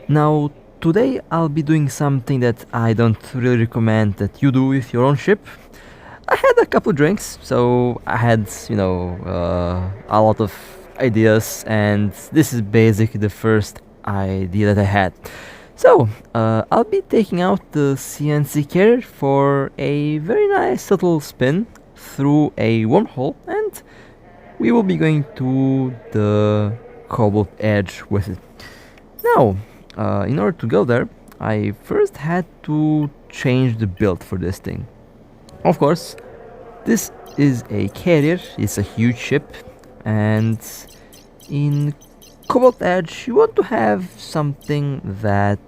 Now, today I'll be doing something that I don't really recommend that you do with your own ship. I had a couple drinks, so I had, a lot of ideas, and this is basically the first idea that I had. So, I'll be taking out the CNC carrier for a very nice little spin through a wormhole, and we will be going to the Cobalt Edge with it. Now, in order to go there, I first had to change the build for this thing. Of course, this is a carrier, it's a huge ship, and in Cobalt Edge you want to have something that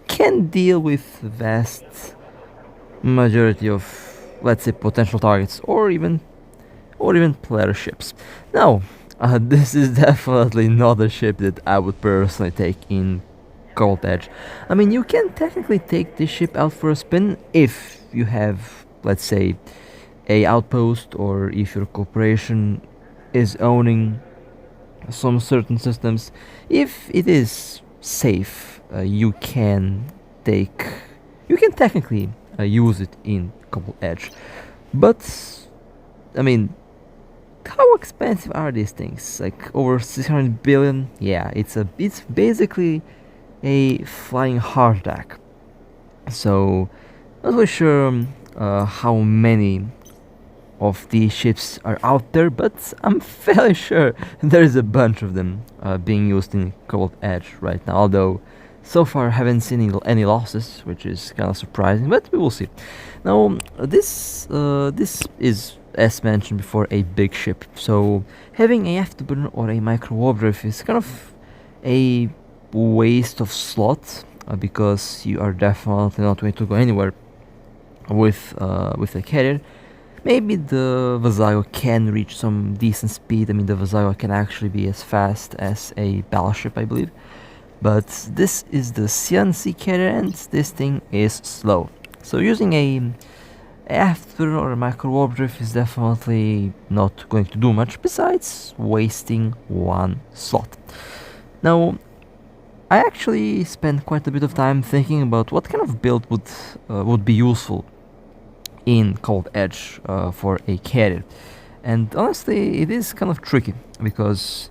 can deal with vast majority of, let's say, potential targets or even player ships. Now, this is definitely not a ship that I would personally take in Cobalt Edge. I mean, you can technically take this ship out for a spin if you have, let's say, a outpost, or if your corporation is owning some certain systems. If it is safe, take, you can technically use it in Cobalt Edge. But I mean, how expensive are these things? Like over 600 billion? Yeah, it's basically a flying heart attack. So, not really sure how many of these ships are out there, but I'm fairly sure there is a bunch of them being used in Cobalt Edge right now. Although, so far I haven't seen any losses, which is kind of surprising, but we will see. Now, this is, as mentioned before, a big ship. So, having a afterburner or a micro warp drive is kind of a waste of slot because you are definitely not going to go anywhere with a carrier. Maybe the Vasago can reach some decent speed. I mean, the Vasago can actually be as fast as a battleship, I believe. But this is the CyanSea carrier, and this thing is slow. So using a afterburner or a micro warp drive is definitely not going to do much besides wasting one slot. Now, I actually spent quite a bit of time thinking about what kind of build would be useful in Cobalt Edge for a carrier, and honestly it is kind of tricky because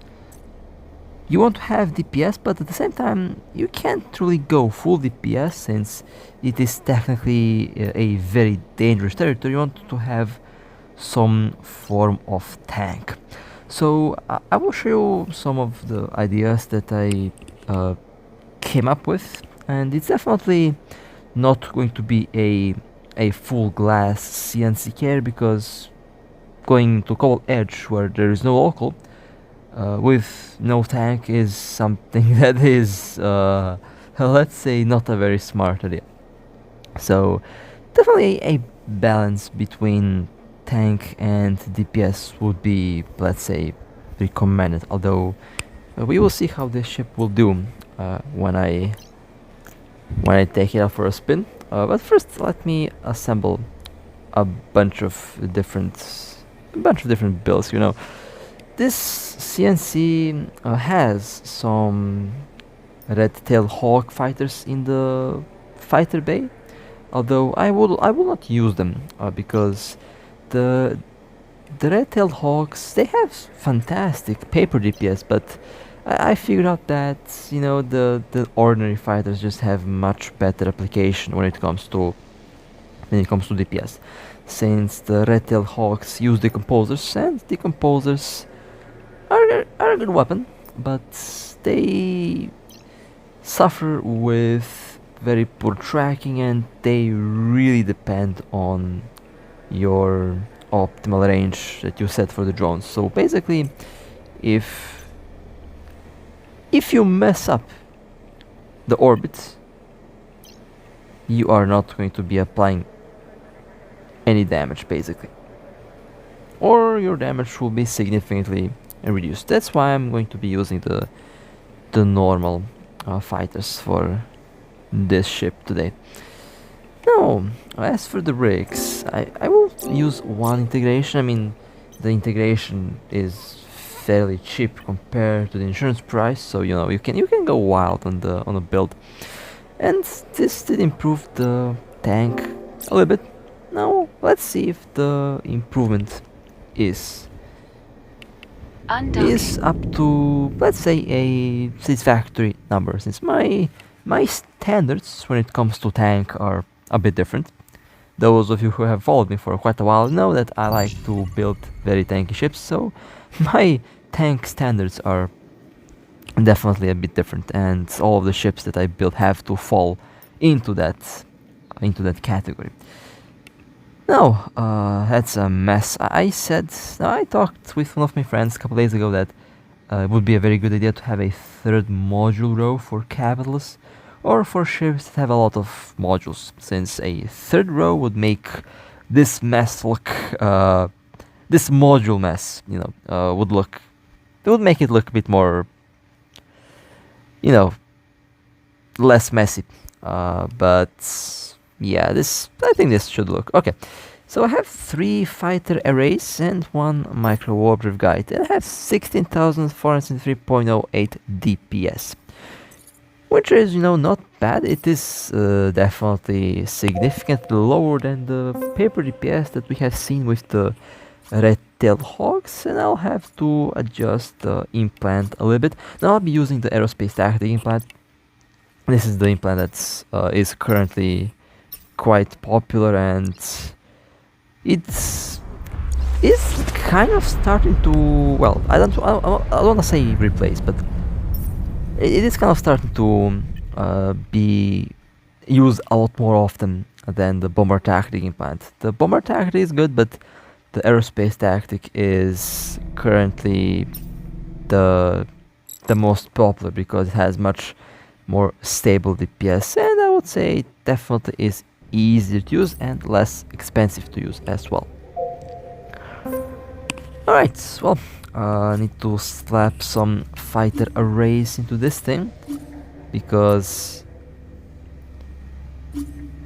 you want to have DPS, but at the same time you can't really go full DPS since it is technically a very dangerous territory. You want to have some form of tank. So I will show you some of the ideas that I came up with, and it's definitely not going to be a full glass CNC carrier, because going to Cobalt Edge where there is no local with no tank is something that is let's say not a very smart idea. So definitely a balance between tank and DPS would be, let's say, recommended, although we will see how this ship will do when I take it out for a spin. But first, let me assemble a bunch of different builds. You know, this CNC has some red-tailed hawk fighters in the fighter bay, although I will not use them because the red-tailed hawks, they have fantastic paper DPS, but I figured out that, you know, the ordinary fighters just have much better application when it comes to DPS, since the red-tailed hawks use decomposers, and decomposers are a good weapon, but they suffer with very poor tracking, and they really depend on your optimal range that you set for the drones. So basically, if you mess up the orbit, you are not going to be applying any damage, basically, or your damage will be significantly reduced. That's why I'm going to be using the normal fighters for this ship today. Now, as for the rigs, I will use one integration. I mean, the integration is fairly cheap compared to the insurance price, so you know you can go wild on the build. And this did improve the tank a little bit. Now let's see if the improvement is up to, let's say, a satisfactory number, since my standards when it comes to tank are a bit different. Those of you who have followed me for quite a while know that I like to build very tanky ships, so my tank standards are definitely a bit different, and all of the ships that I build have to fall into that category. Now, that's a mess. I talked with one of my friends a couple days ago that it would be a very good idea to have a third module row for capitalists, or for ships that have a lot of modules, since a third row would make this mess look, this module mess, would make it look a bit more, less messy. But yeah, I think this should look okay. So I have 3 fighter arrays and 1 micro warp guide, and I have 16,403.08 DPS, which is, not bad. It is definitely significantly lower than the paper DPS that we have seen with the red-tailed hogs, and I'll have to adjust the implant a little bit. Now I'll be using the Aerospace tactic implant. This is the implant that is currently quite popular, and it's kind of starting to, well, I don't want to say replace, but it is kind of starting to be used a lot more often than the bomber tactic implant. The bomber tactic is good, but the Aerospace tactic is currently the most popular because it has much more stable DPS, and I would say it definitely is easier to use and less expensive to use as well. Alright, well, I need to slap some fighter arrays into this thing because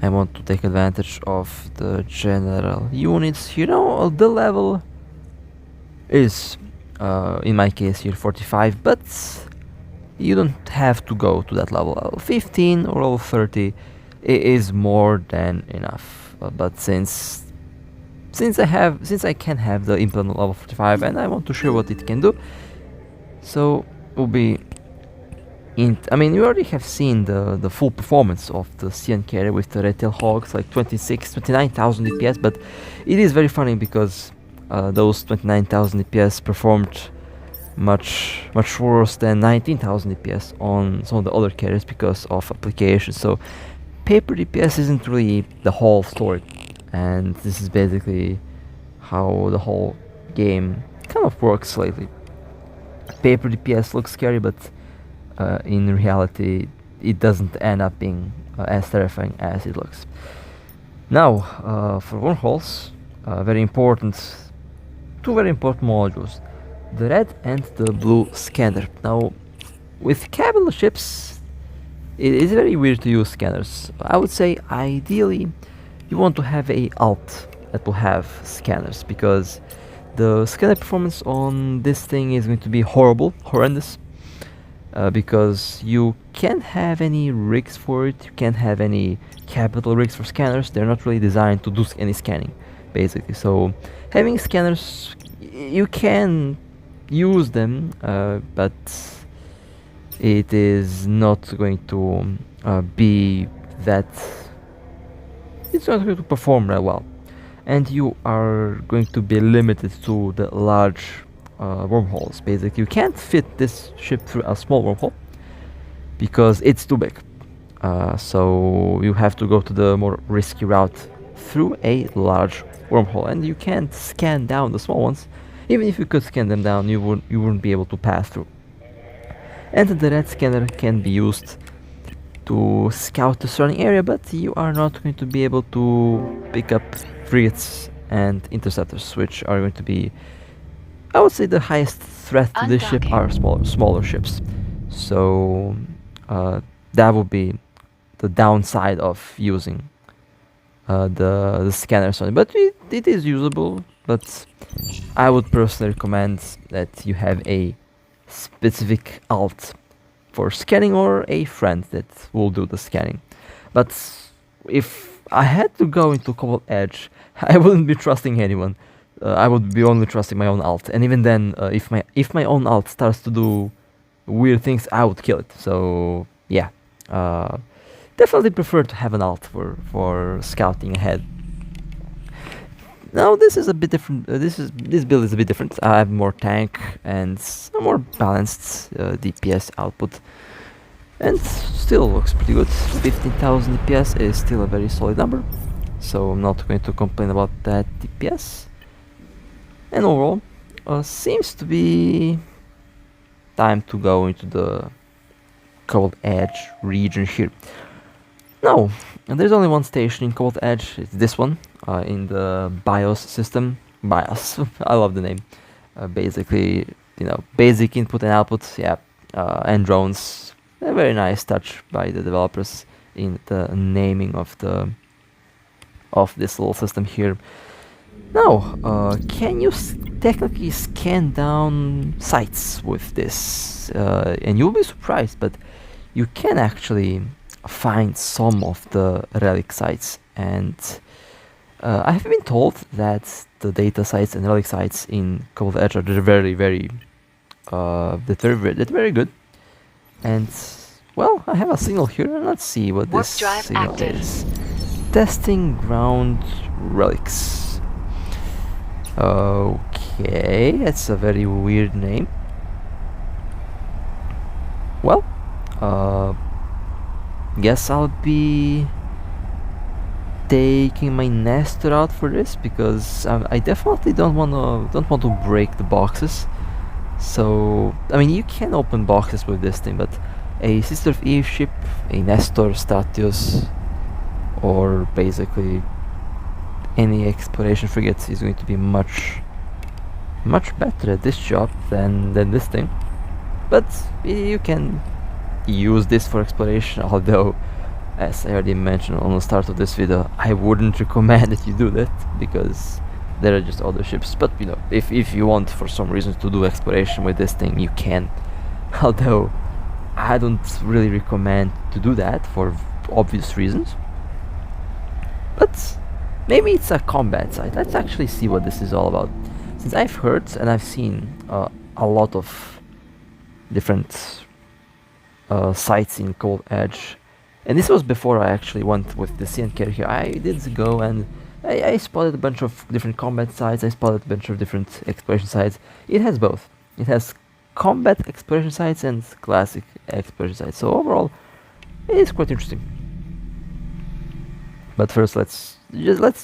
I want to take advantage of the general units. The level is, in my case here, 45, but you don't have to go to that level. Level 15 or level 30 is more than enough. But since I can have the implant level 45 and I want to show what it can do, so will be. You already have seen the full performance of the CN carrier with the red tail hogs, like 29,000 DPS. But it is very funny because those 29,000 DPS performed much worse than 19,000 DPS on some of the other carriers because of application. So paper DPS isn't really the whole story, and this is basically how the whole game kind of works lately. Paper DPS looks scary, but in reality it doesn't end up being as terrifying as it looks. Now, for wormholes, two very important modules, the red and the blue scanner. Now, with capital ships, it is very weird to use scanners. I would say ideally you want to have a alt that will have scanners, because the scanner performance on this thing is going to be horrendous, because you can't have any rigs for it. You can't have any capital rigs for scanners. They're not really designed to do any scanning, basically. So having scanners, you can use them, but it is not going to be that. It's not going to perform very well, and you are going to be limited to the large wormholes. Basically, you can't fit this ship through a small wormhole because it's too big. So you have to go to the more risky route through a large wormhole, and you can't scan down the small ones. Even if you could scan them down, you wouldn't be able to pass through. And the red scanner can be used to scout the surrounding area, but you are not going to be able to pick up frigates and interceptors, which are going to be, I would say, the highest threat to this ship are smaller ships. So that would be the downside of using the scanners on it, but it is usable. But I would personally recommend that you have a specific alt for scanning or a friend that will do the scanning. But if I had to go into Cobalt Edge, I wouldn't be trusting anyone. I would be only trusting my own alt, and even then, if my own alt starts to do weird things, I would kill it. So yeah, definitely prefer to have an alt for scouting ahead. Now this is a bit different. This build is a bit different. I have more tank and a more balanced DPS output, and still looks pretty good. 15,000 DPS is still a very solid number, so I'm not going to complain about that DPS. And overall, seems to be time to go into the Cobalt Edge region here. Now, there's only one station in Cobalt Edge. It's this one. In the BIOS system. BIOS, I love the name. Basically, basic input and output, yeah, and drones. A very nice touch by the developers in the naming of this little system here. Now, can you technically scan down sites with this? And you'll be surprised, but you can actually find some of the relic sites, and I have been told that the data sites and relic sites in Cobalt Edge are very good. And well, I have a signal here, and let's see what this signal is. Testing ground relics. Okay, that's a very weird name. Well, guess I'll be taking my nester out for this, because I definitely don't want to break the boxes. So I mean, you can open boxes with this thing, but a Sister of Eve ship, a Nestor Statius, or basically any exploration frigate is going to be much better at this job than this thing. But you can use this for exploration, although, as I already mentioned on the start of this video, I wouldn't recommend that you do that, because there are just other ships. But if you want for some reason to do exploration with this thing, you can. Although I don't really recommend to do that for obvious reasons. But maybe it's a combat site. Let's actually see what this is all about. Since I've heard and I've seen a lot of different sites in Cobalt Edge, and this was before I actually went with the CN carrier here. I did go and I spotted a bunch of different combat sites. I spotted a bunch of different exploration sites. It has both. It has combat exploration sites and classic exploration sites. So overall, it is quite interesting. But first, let's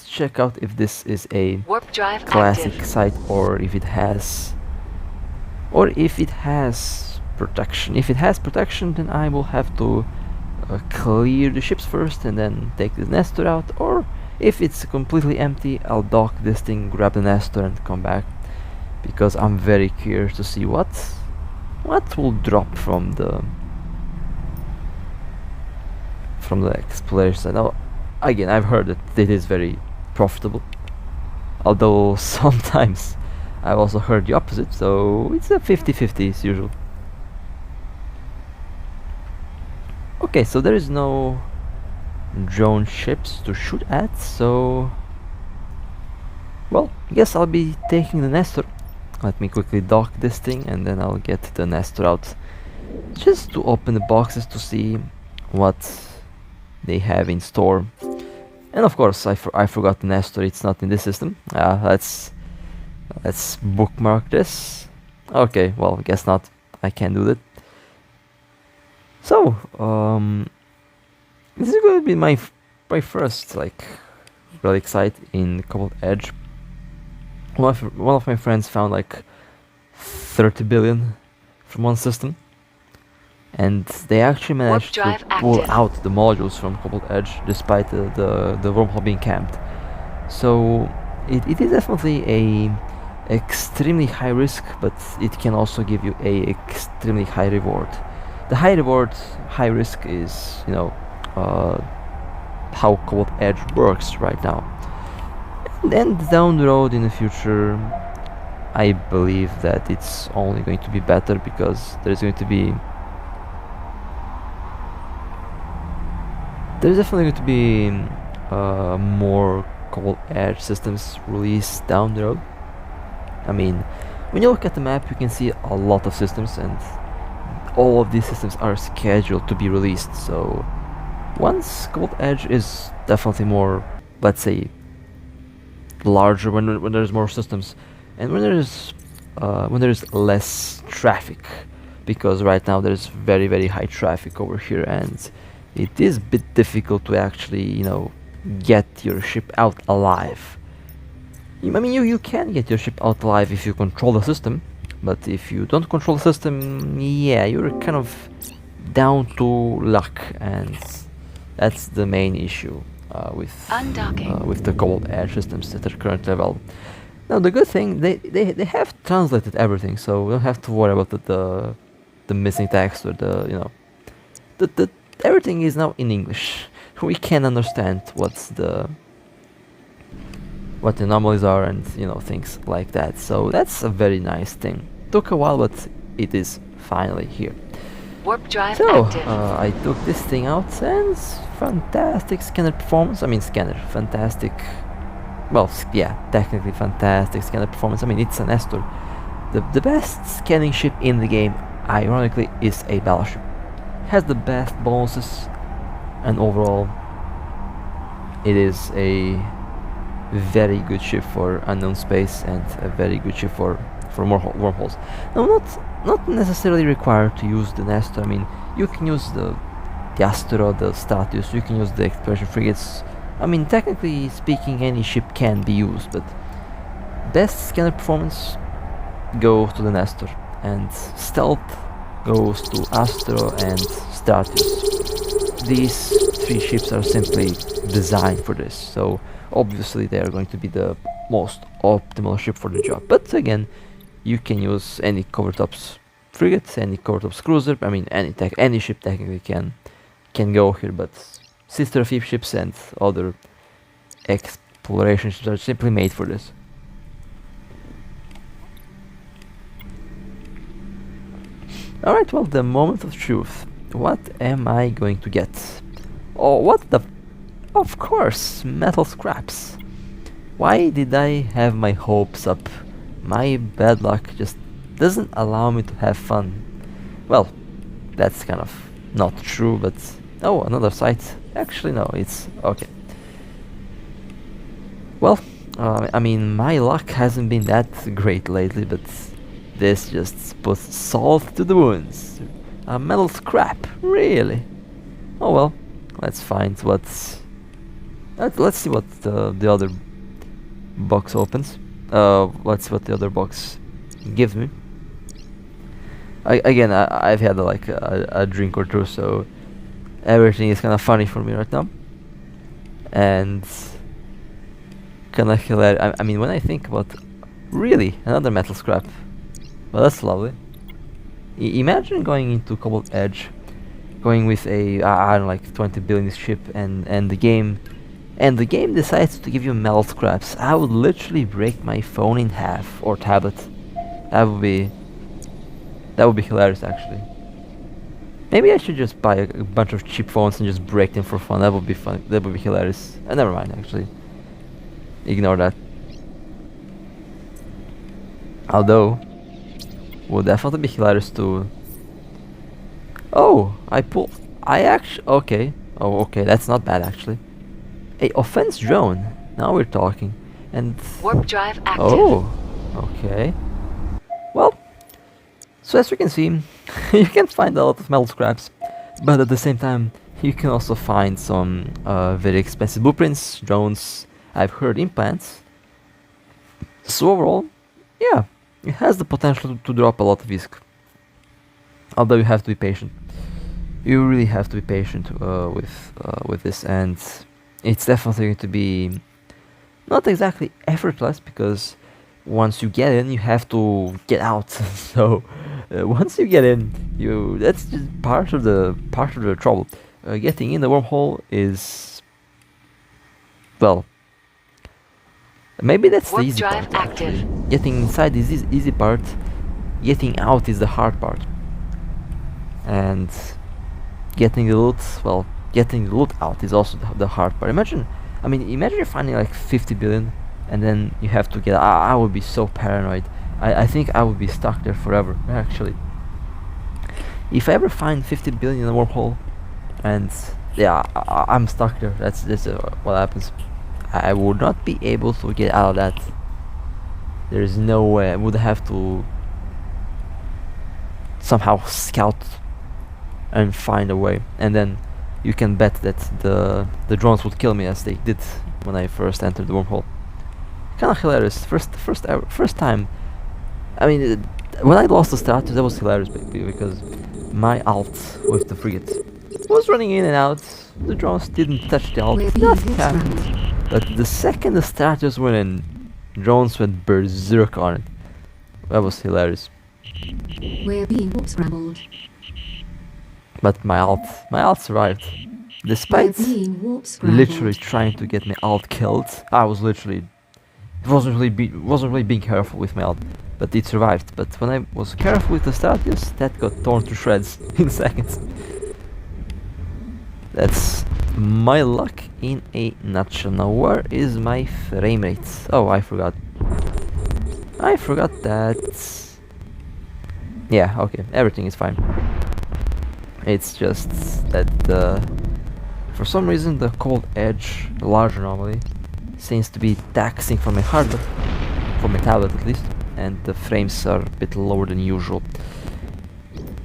check out if this is a warp drive classic active. site, or if it has protection. If it has protection, then I will have to clear the ships first and then take this Nestor out. Or if it's completely empty, I'll dock this thing, grab the Nestor, and come back, because I'm very curious to see what will drop from the exploration side. Now, again, I've heard that it is very profitable, although sometimes I've also heard the opposite, so it's a 50-50 as usual. Okay, so there is no drone ships to shoot at, so well, I guess I'll be taking the Nestor. Let me quickly dock this thing, and then I'll get the Nestor out, just to open the boxes to see what they have in store. And of course, I forgot the Nestor. It's not in this system. Let's bookmark this. Okay, well, I guess not. I can't do that. So, this is going to be my first relic site in Cobalt Edge. One of my friends found 30 billion from one system, and they actually managed to pull out the modules from Cobalt Edge despite the wormhole being camped. So it is definitely a extremely high risk, but it can also give you a extremely high reward. The high reward, high risk is how Cobalt Edge works right now. And then down the road in the future, I believe that it's only going to be better, because there's definitely going to be more Cobalt Edge systems released down the road. I mean, when you look at the map, you can see a lot of systems, and all of these systems are scheduled to be released. So once Cobalt Edge is definitely more, let's say, larger, when there's more systems, and when there's less traffic, because right now there's very high traffic over here, and it is a bit difficult to actually, get your ship out alive. I mean, you can get your ship out alive if you control the system, but if you don't control the system, yeah, you're kind of down to luck, and that's the main issue with the Cobalt Edge systems that are currently available. Now, the good thing, they have translated everything, so we don't have to worry about the missing text, or the everything is now in English. We can understand what the anomalies are, and things like that. So that's a very nice thing. Took a while, but it is finally here. Warp drive so active. I took this thing out, and fantastic scanner performance. I mean, fantastic. Well, yeah, technically fantastic scanner performance. I mean, it's a Nestor. The best scanning ship in the game, ironically, is a battleship. Has the best bonuses, and overall, it is a very good ship for unknown space, and a very good ship for more wormholes. Now, not necessarily required to use the Nestor. I mean, you can use the Astro, the Status, you can use the exploration frigates. I mean, technically speaking, any ship can be used, but best scanner performance goes to the Nestor, and stealth goes to Astro and Status. These three ships are simply designed for this, so obviously they are going to be the most optimal ship for the job. But again, you can use any Covertops frigate, any Covertops cruiser. I mean, any ship technically can go here, but sister fleet ships and other exploration ships are simply made for this. Alright, well, the moment of truth. What am I going to get? Oh, what the... Of course, metal scraps. Why did I have my hopes up? My bad luck just doesn't allow me to have fun. Well, that's kind of not true, but... Oh, another site. Actually, no, it's... okay. Well, I mean, my luck hasn't been that great lately, but this just puts salt to the wounds. A metal scrap, really? Oh well, let's find what's... Let's see what the other box opens. Let's see what the other box gives me. Again, I've had a drink or two, so everything is kind of funny for me right now, and kind of hilarious. I mean, when I think about really another metal scrap, well, that's lovely. Imagine going into Cobalt Edge, going with a I don't know, like 20 billion ship, and the game decides to give you metal scraps. I would literally break my phone in half, or tablet. That would be hilarious, actually. Maybe I should just buy a bunch of cheap phones and just break them for fun. That would be fun. That would be hilarious. Never mind, actually. Ignore that. Although, would definitely be hilarious to... Oh, okay. Oh, okay, that's not bad, actually. A offense drone. Now we're talking. And... Warp drive active. Oh, okay. Well, so as you can see, you can find a lot of metal scraps, but at the same time, you can also find some very expensive blueprints, drones, I've heard implants. So overall, yeah, it has the potential to drop a lot of ISK. Although you have to be patient. You really have to be patient with this, and it's definitely going to be not exactly effortless, because once you get in, you have to get out. So once you get in, that's just part of the trouble. Getting in the wormhole is well, maybe that's the Warp easy drive part actually. active. Getting inside is easy part, getting out is the hard part. And getting the loot, well, getting the loot out is also the hard part. Imagine you're finding like 50 billion and then you have to get out. I would be so paranoid. I think I would be stuck there forever, actually. If I ever find 50 billion in a wormhole, and yeah, I'm stuck there, that's what happens. I would not be able to get out of that. There is no way. I would have to somehow scout and find a way, and then you can bet that the drones would kill me as they did when I first entered the wormhole. Kind of hilarious. First time. I mean, when I lost the status, that was hilarious because my alt with the frigate was running in and out. The drones didn't touch the alt. Nothing happened. But the second the status went in, drones went berserk on it. That was hilarious. We're being warp scrambled. But my alt survived. Despite literally trying to get my alt killed, I was literally wasn't really being careful with my alt, but it survived. But when I was careful with the status, that got torn to shreds in seconds. That's my luck in a nutshell. Now where is my frame rate? Oh, I forgot that. Yeah, okay, everything is fine. It's just that for some reason the Cobalt Edge, the large anomaly, seems to be taxing for my hardware, for my tablet at least, and the frames are a bit lower than usual.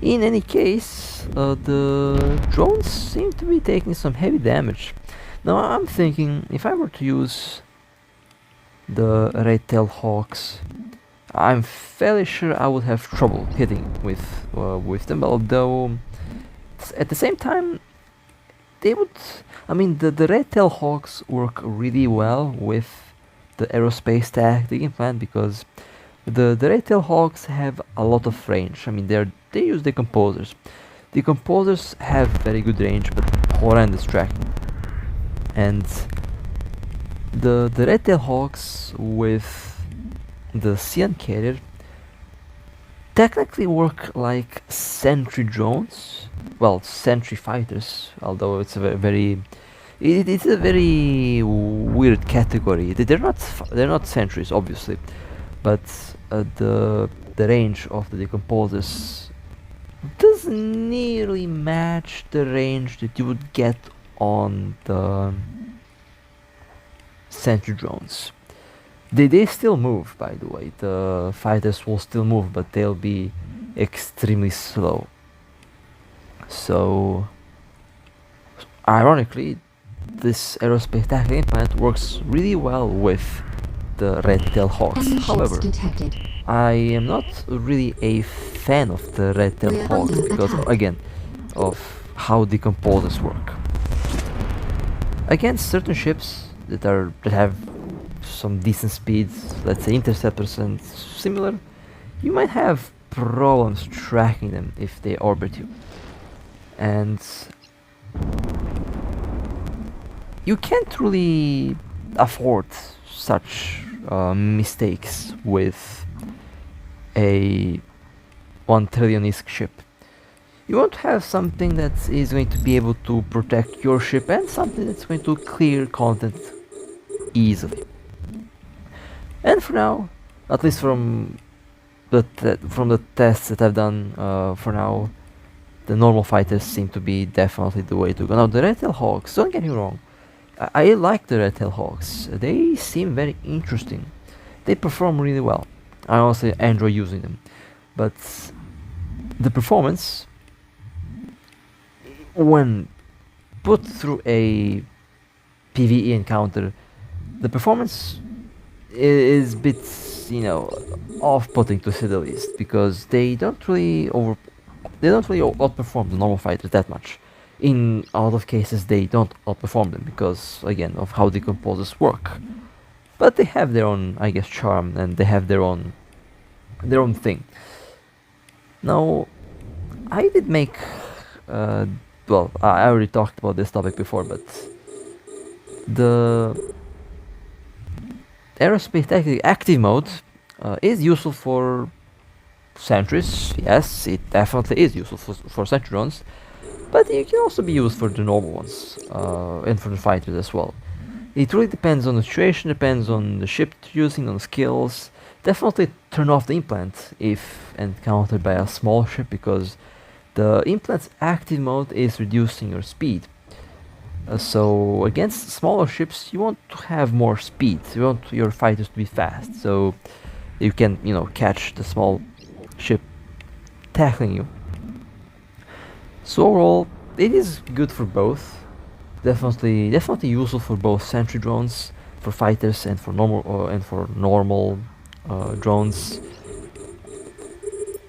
In any case, the drones seem to be taking some heavy damage. Now I'm thinking, if I were to use the red-tailed hawks, I'm fairly sure I would have trouble hitting with them, although at the same time they would. The red-tailed hawks work really well with the Aerospace tactic Implant because the red-tailed hawks have a lot of range. They use decomposers. Decomposers have very good range but horrendous tracking. And the red-tailed hawks with the Cyan carrier technically work like sentry drones, well, sentry fighters, although it's a very weird category. They're not sentries obviously, but the range of the decomposers doesn't nearly match the range that you would get on the sentry drones. They still move, by the way. The fighters will still move, but they'll be extremely slow. So, ironically, this Aerospace tactic Implant works really well with the red-tailed hawks. However, I am not really a fan of the red-tailed hawks because, again, of how decomposers work. Against certain ships that have some decent speeds, let's say interceptors and similar, you might have problems tracking them if they orbit you. And you can't really afford such mistakes with a 1 trillion-isk ship. You want to have something that is going to be able to protect your ship and something that's going to clear content easily. And for now, at least from the tests that I've done for now, the normal fighters seem to be definitely the way to go. Now the red-tailed hawks, don't get me wrong, I like the red-tailed hawks. They seem very interesting. They perform really well. I honestly enjoy using them. But the performance, when put through a PvE encounter, the performance is a bit, off-putting to say the least, because they don't really outperform the normal fighters that much. In a lot of cases, they don't outperform them because, again, of how decomposers work. But they have their own, I guess, charm, and they have their own thing. Now, I did make, I already talked about this topic before, but Aerospace tactic active mode is useful for sentries. Yes, it definitely is useful for sentry drones, but it can also be used for the normal ones and for the fighters as well. It really depends on the situation, depends on the ship you're using, on the skills. Definitely turn off the implant if encountered by a small ship, because the implant's active mode is reducing your speed. So against smaller ships, you want to have more speed. You want your fighters to be fast, so you can, catch the small ship tackling you. So overall, it is good for both. Definitely useful for both sentry drones, for fighters, and for normal drones.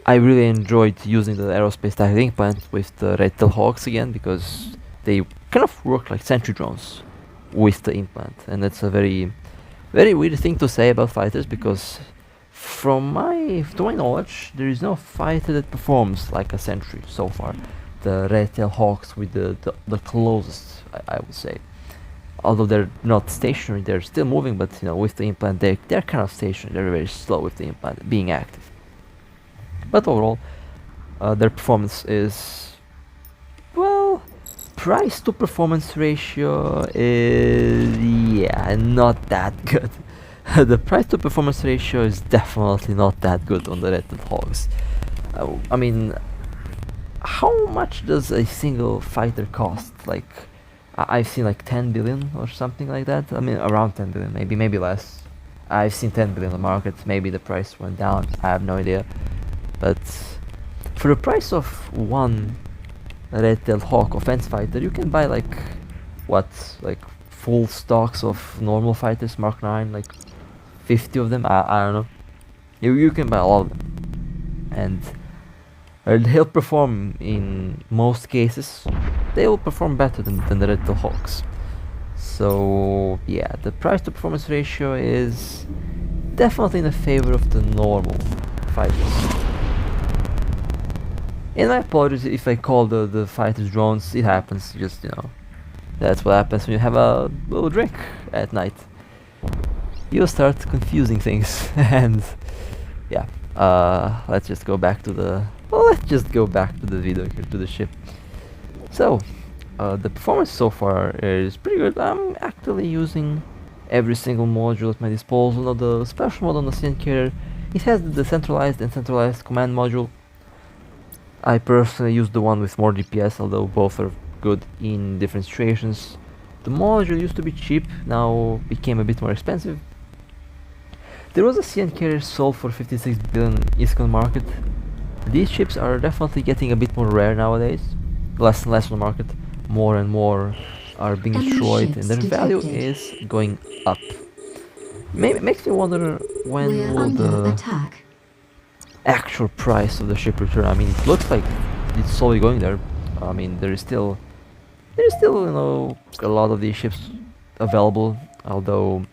I really enjoyed using the Aerospace tactic implant with the red tail hawks again, because they kind of work like sentry drones with the implant, and that's a very weird thing to say about fighters, because to my knowledge, there is no fighter that performs like a sentry so far. The red tail hawks with the closest, I would say. Although they're not stationary, they're still moving, but with the implant they're kind of stationary. They're very slow with the implant being active. But overall, their performance is, well, price to performance ratio is, yeah, not that good. The price to performance ratio is definitely not that good on the red tail hawks. I mean, how much does a single fighter cost? Like, I've seen like 10 billion or something like that. I mean, around 10 billion, maybe less. I've seen 10 billion on the market. Maybe the price went down. I have no idea. But for the price of one red-tailed hawk offense fighter, you can buy like full stocks of normal fighters, Mark 9, like 50 of them. I don't know. You can buy a lot of them, and they'll perform in most cases. They will perform better than the red-tailed hawks. So yeah, the price to performance ratio is definitely in the favor of the normal fighters. And my apologies if I call the fighters drones. It happens, just that's what happens when you have a little drink at night. You start confusing things. And yeah, let's just go back to the video here, to the ship. So the performance so far is pretty good. I'm actually using every single module at my disposal. Now the special mode on the CN carrier, it has the decentralized and centralized command module. I personally use the one with more DPS, although both are good in different situations. The module used to be cheap, now became a bit more expensive. There was a CN carrier sold for 56 billion ISK market. These ships are definitely getting a bit more rare nowadays. Less and less on the market, more and more are being destroyed, and their value is going up. Makes me wonder when will the actual price of the ship return. I mean, it looks like it's slowly going there. I mean, there is still a lot of these ships available, although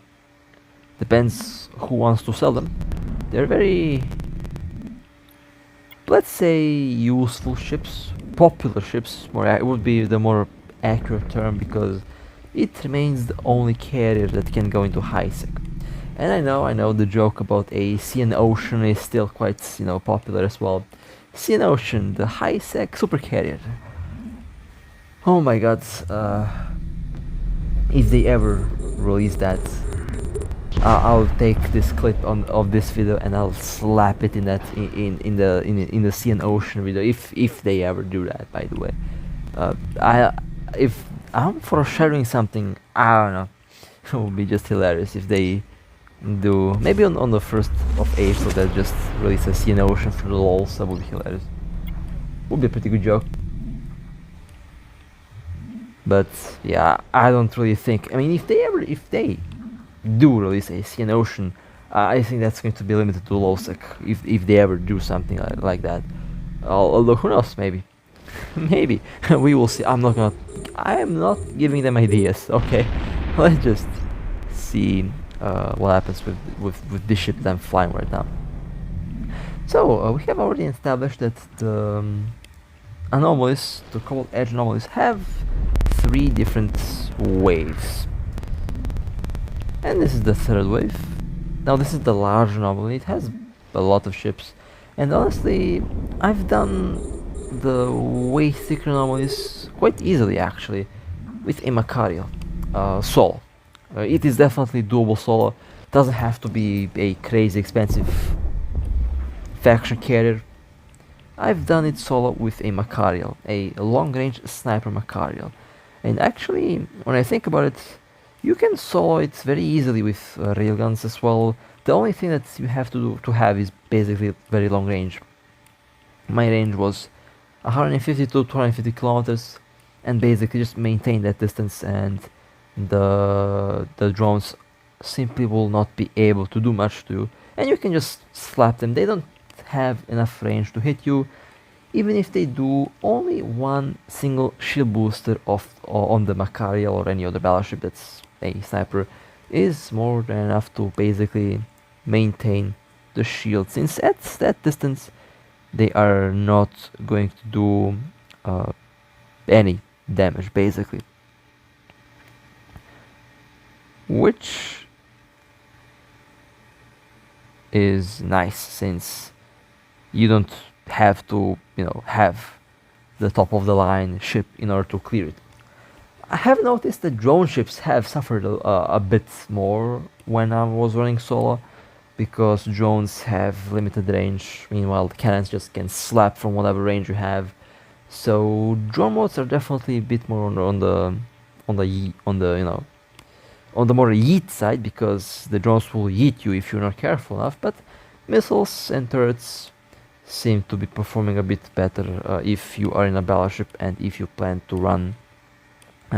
depends who wants to sell them. They're very, let's say, useful ships, popular ships. It would be the more accurate term, because it remains the only carrier that can go into high sec. And I know the joke about a CN Ocean is still quite, popular as well. CN Ocean, the high sec super carrier. Oh my god, if they ever release that, I'll take this clip of this video and I'll slap it in the CN Ocean video, if they ever do that, by the way. If I'm foreshadowing something, I don't know. It would be just hilarious if they do, maybe on the 1st of April, that just release a CN Ocean for the lols. That would be hilarious. Would be a pretty good joke. But yeah, I don't really think, I mean, if they do release a CN Ocean, I think that's going to be limited to low sec, if they ever do something like that. Although who knows, maybe. Maybe. We will see. I am not giving them ideas, okay? Let's just see what happens with this ship that I'm flying right now. So we have already established that the anomalies, the Cobalt Edge anomalies, have 3 different waves, and this is the 3rd wave. Now this is the large anomaly. It has a lot of ships, and honestly, I've done the way thicker anomalies quite easily actually with a Macario solo. It is definitely doable solo. Doesn't have to be a crazy expensive faction carrier. I've done it solo with a Macario, a long-range sniper Macario, and actually, when I think about it, you can solo it very easily with railguns as well. The only thing that you have to have is basically very long range. My range was 150 to 250 kilometers, and basically just maintain that distance, and the drones simply will not be able to do much to you, and you can just slap them. They don't have enough range to hit you. Even if they do, only one single shield booster on the Macario or any other battleship that's a sniper is more than enough to basically maintain the shield, since at that distance they are not going to do any damage basically, which is nice since you don't have to, you know, have the top of the line ship in order to clear it. I have noticed that drone ships have suffered a bit more when I was running solo, because drones have limited range, meanwhile the cannons just can slap from whatever range you have. So drone modes are definitely a bit more on the you know, on the more yeet side, because the drones will yeet you if you're not careful enough, but missiles and turrets seem to be performing a bit better if you are in a battleship and if you plan to run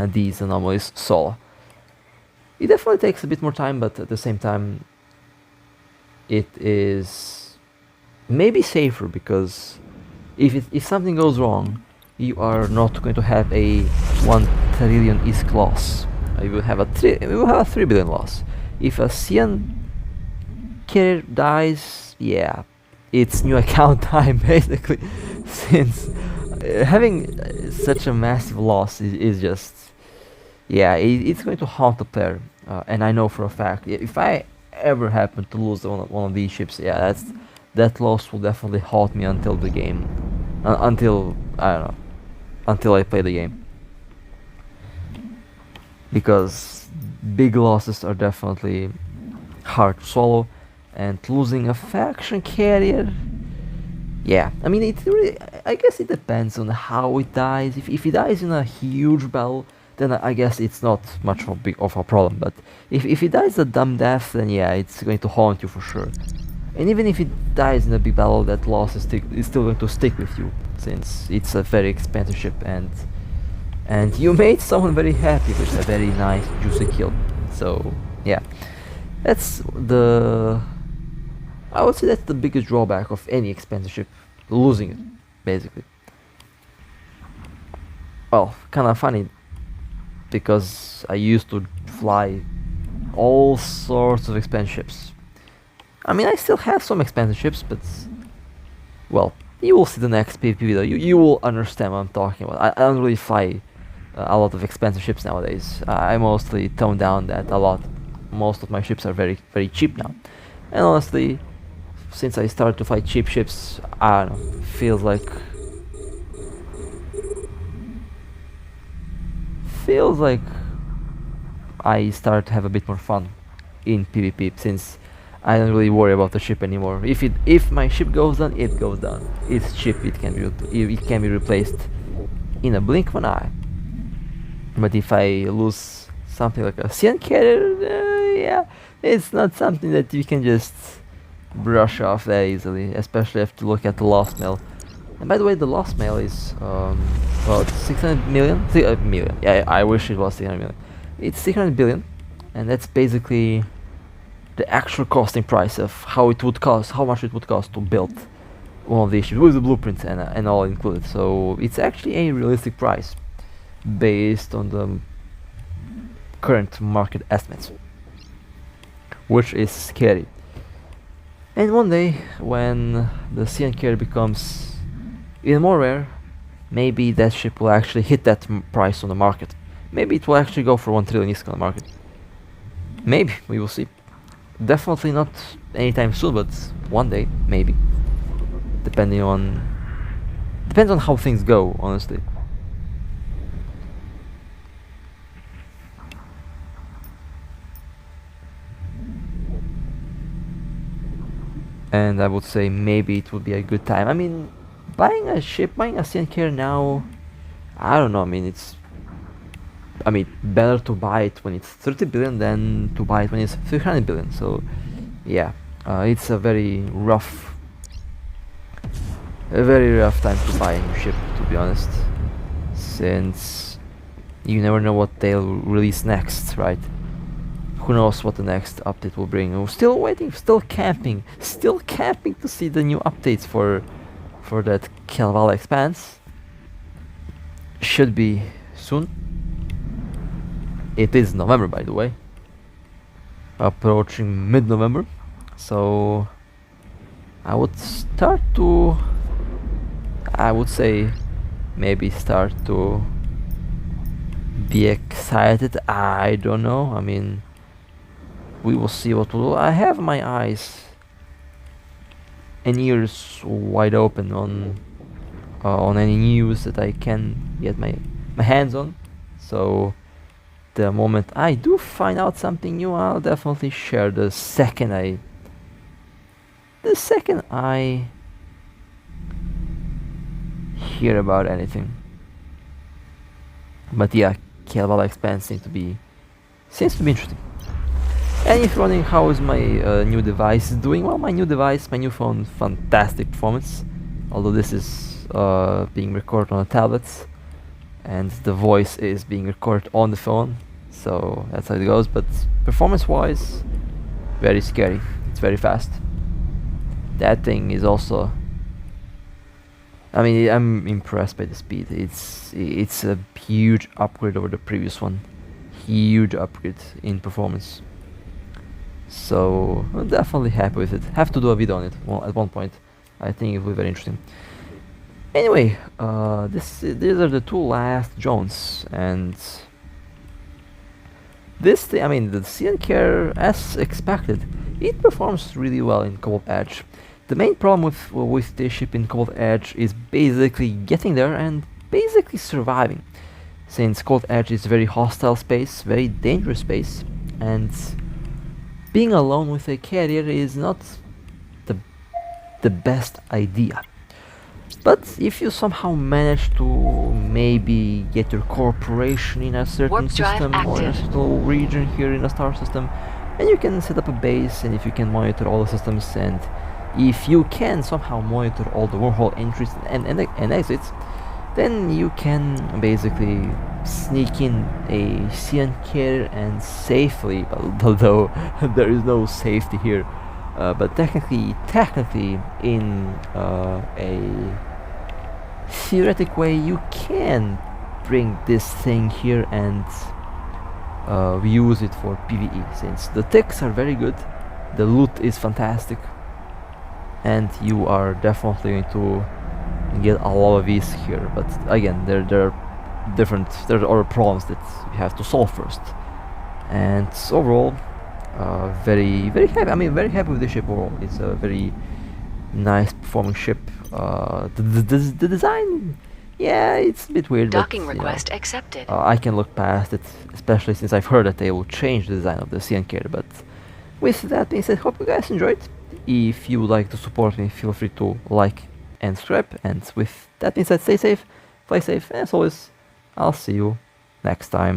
these anomalies solo. It definitely takes a bit more time, but at the same time it is maybe safer, because if something goes wrong, you are not going to have a 1 trillion ISK loss. You will have a 3 billion loss. If a Cyan carrier dies, yeah, it's new account time basically, since having such a massive loss is just, yeah, it's going to haunt the player, and I know for a fact if I ever happen to lose one of these ships, yeah, that loss will definitely haunt me until the game, until I don't know, until I play the game, because big losses are definitely hard to swallow. And losing a faction carrier, yeah, I mean, it really, I guess it depends on how it dies. If he dies in a huge battle, then I guess it's not much of a problem. But if he dies a dumb death, then yeah, it's going to haunt you for sure. And even if he dies in a big battle, that loss is still going to stick with you, since it's a very expensive ship, and you made someone very happy with a very nice juicy kill. So yeah, that's I would say that's the biggest drawback of any expensive ship, losing it, basically. Well, kind of funny, because I used to fly all sorts of expensive ships. I mean, I still have some expensive ships, but, well, you will see the next PvP video. You will understand what I'm talking about. I don't really fly a lot of expensive ships nowadays. I mostly tone down that a lot. Most of my ships are very, very cheap now. And honestly, since I started to fly cheap ships, I don't know, feels like I start to have a bit more fun in PvP, since I don't really worry about the ship anymore. If my ship goes down, it goes down. It's cheap. It can be replaced in a blink of an eye. But if I lose something like a Cyan carrier, yeah, it's not something that you can just brush off that easily, especially if you look at the lost mail. And by the way, the lost mail is about 600 million. Million. Yeah, I wish it was 600 million. It's 600 billion, and that's basically the actual costing price of how much it would cost to build one of these ships with the blueprints and all included. So it's actually a realistic price based on the current market estimates, which is scary. And one day, when the Cyan carrier becomes even more rare, maybe that ship will actually hit that price on the market. Maybe it will actually go for 1 trillion ISK on the market. Maybe, we will see. Definitely not anytime soon, but one day, maybe. Depends on how things go, honestly. And I would say maybe it would be a good time. I mean, buying a ship, buying a CyanSea now, I don't know. I mean, better to buy it when it's 30 billion than to buy it when it's 300 billion. So, yeah, it's a very rough time to buy a new ship, to be honest, since you never know what they'll release next, right? Who knows what the next update will bring. We're still waiting, still camping to see the new updates for that Kalevala Expanse. Should be soon. It is November, by the way. Approaching mid-November. So I would say maybe start to be excited. I don't know. I mean, we will see what will do. I have my eyes and ears wide open on any news that I can get my hands on. So the moment I do find out something new, I'll definitely share the second I hear about anything. But yeah, Kalevala Expanse seems to be interesting. And if you're wondering how is my new device doing, well, my new phone, fantastic performance. Although this is being recorded on a tablet, and the voice is being recorded on the phone, so that's how it goes. But performance-wise, very scary. It's very fast. That thing is also. I mean, I'm impressed by the speed. It's a huge upgrade over the previous one. Huge upgrade in performance. So I'm definitely happy with it. Have to do a video on it at one point. I think it will be very interesting. Anyway, these are the two last drones, and this thing, I mean, the CyanSea, as expected, it performs really well in Cobalt Edge. The main problem with this ship in Cobalt Edge is basically getting there and basically surviving, since Cobalt Edge is very hostile space, very dangerous space, and being alone with a carrier is not the best idea. But if you somehow manage to maybe get your corporation in a certain Warp drive system or a active. certain region here in a star system, and you can set up a base, and if you can monitor all the systems, and if you can somehow monitor all the wormhole entries and exits, then you can basically sneak in a CyanSea and safely, although there is no safety here, but technically in a theoretic way, you can bring this thing here and use it for PvE, since the ticks are very good, the loot is fantastic, and you are definitely going to get a lot of these here. But again, there are other problems that you have to solve first. And overall, very happy. I mean, very happy with the ship overall. It's a very nice performing ship. The design, yeah, it's a bit weird. Docking but, request accepted. I can look past it, especially since I've heard that they will change the design of the CyanSea. But with that being said, hope you guys enjoyed. If you would like to support me, feel free to like and subscribe. And with that being said, stay safe, play safe, and as always, I'll see you next time.